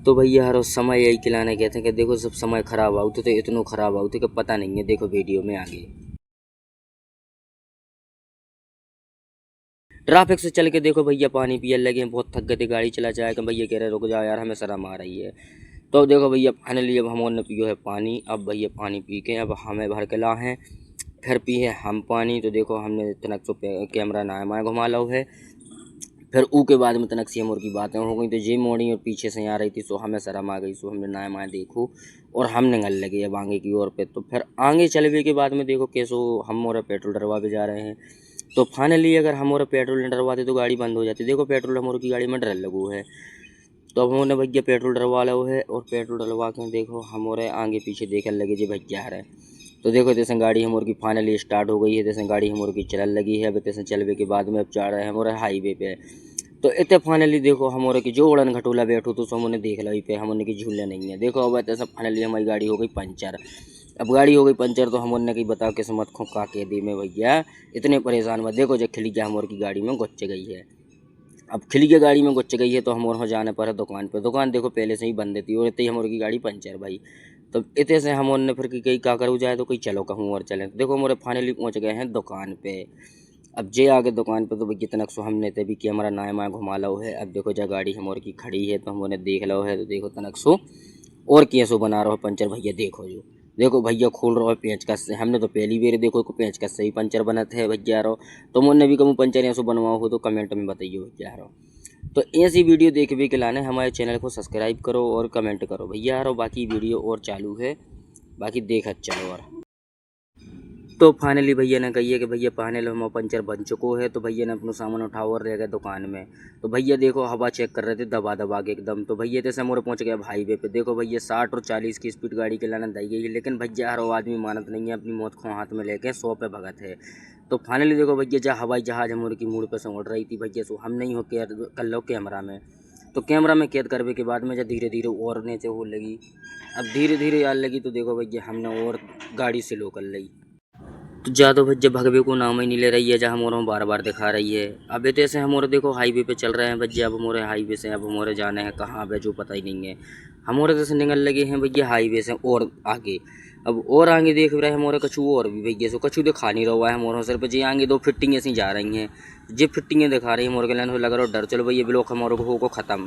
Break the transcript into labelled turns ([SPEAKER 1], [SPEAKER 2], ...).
[SPEAKER 1] तो भैया हर उस समय यही खिलाने कहते हैं कि देखो सब समय ख़राब आउते तो इतना ख़राब आउते कि पता नहीं है। देखो वीडियो में आगे ट्रैफिक से चल के देखो भैया पानी पिए लगे, बहुत थक गए थे, गाड़ी चला जाएगा भैया कह रहे रुक जाओ यार हमें शर्म आ रही है। तो देखो भैया फाइनली अब हम ने पियो है पानी। अब भैया पानी पी के अब हमें भर के ला हैं, फिर पिए हम पानी। तो देखो हमने इतना तो कैमरा ना माए घुमा लो है। फिर ऊ के बाद में तनक सी मोर की बातें हो गई तो जे मोड़ी और पीछे से आ रही थी, सो हमें शर्म आ गई, सो हमने ना माए देखो और हम निकल लगे अब आगे की ओर पे। तो फिर आगे चलने के बाद में देखो कैसो हम और पेट्रोल डरवा पे जा रहे हैं। तो फाइनली अगर हम और पेट्रोल न डरवाते तो गाड़ी बंद हो जाती। देखो पेट्रोल हम की गाड़ी में डर लगू है। तो अब हमने भैया पेट्रोल डलवा लो है और पेट्रोल डलवा के देखो हम और आगे पीछे देखने लगे जी भैया रहे। तो देखो जैसे गाड़ी हम की फाइनली स्टार्ट हो गई है, जैसे गाड़ी हम की चलने लगी है। अब जैसे चलने के बाद में अब जा रहे हैं हम हाईवे पे। तो इतने फाइनली देखो हम की जो उड़न घटोला बैठो तो हमने देख लो पे हमने की झूले नहीं है। देखो अब ऐसा फाइनली हमारी गाड़ी हो गई पंचर। अब गाड़ी हो गई पंचर तो हमने की बताओ किस्मत खोका के दी में भैया इतने परेशान हुआ। देखो जब खिली गया हम की गाड़ी में गुच्चे गई है। अब खिली के गाड़ी में गुच्चे गई है तो हम और जाने पर है दुकान पे। दुकान देखो पहले से ही बंद थी और इतनी हमारी गाड़ी पंचर भाई। तो इतने से हम ने फिर कहीं क्या करूँ जाए तो कहीं चलो कहूँ और चलें। देखो हमारे फाइनली पहुँच गए हैं दुकान पे। अब जे आगे दुकान पे तो भाई कितना सो हमने तो भी कैमरा ना घुमा लो है। अब देखो जा गाड़ी हमारे की खड़ी है तो हमने देख लो है। तो देखो तनक सो और कैसो बना रहा हो पंचर भैया देखो जो। देखो भैया खोल रहा है पेंचकस से। हमने तो पहली बार देखो को पेंचकस से ही पंचर बनत है भैया रो। तो मुझे भी कहूँ पंचर ऐसा बनवाओ हो तो कमेंट में बताइए भैया रो। तो ऐसी वीडियो देखने के लाने हमारे चैनल को सब्सक्राइब करो और कमेंट करो भैया रो। बाकी वीडियो और चालू है, बाकी देखत चलो। और तो फाइनली भैया ने कहिए कि भैया फाइनल हम पंचर बन चुको है। तो भैया ने अपना सामान उठा और रह गए दुकान में। तो भैया देखो हवा चेक कर रहे थे दबा दबा के एकदम। तो भैया जैसे मोड़ पहुंच गया हाईवे पे। देखो भैया 60 और 40 की स्पीड गाड़ी के लाने दी गई है, लेकिन भैया हर आदमी मानत नहीं है, अपनी मौत को हाथ में लेके 100 पे भगत है। तो फाइनली देखो भैया जहाँ हवाई जहाज हमोर की मूड पे से उड़ रही थी भैया, सो हम नहीं हो के कर लो कैमरा में। तो कैमरा में कैद करने के बाद में जब धीरे धीरे और नीचे हो लगी, अब धीरे धीरे आने लगी। तो देखो भैया हमने और गाड़ी स्लो कर ली। तो ज़्यादा भैया भगवे को नाम ही नहीं ले रही है, जहाँ हमारे बार बार दिखा रही है। अब ये जैसे हमारे देखो हाईवे पे चल रहे हैं भैया। अब हमारे हाईवे से अब हमारे जाने हैं कहाँ पे जो पता ही नहीं है। हमारे जैसे निकल लगे हैं भैया हाईवे से और आगे। अब और आगे देख रहे हैं हमारे कछू और भी भैया सो कछू दिखा नहीं रहा है हमारे सर पे जी। आगे दो फिटिंग ऐसी जा रही हैं, जी फिटिंगें दिखा रही है हमारे के लाइन लग रहा है डर। चलो भैया ब्लॉक हमारे को हो को ख़त्म।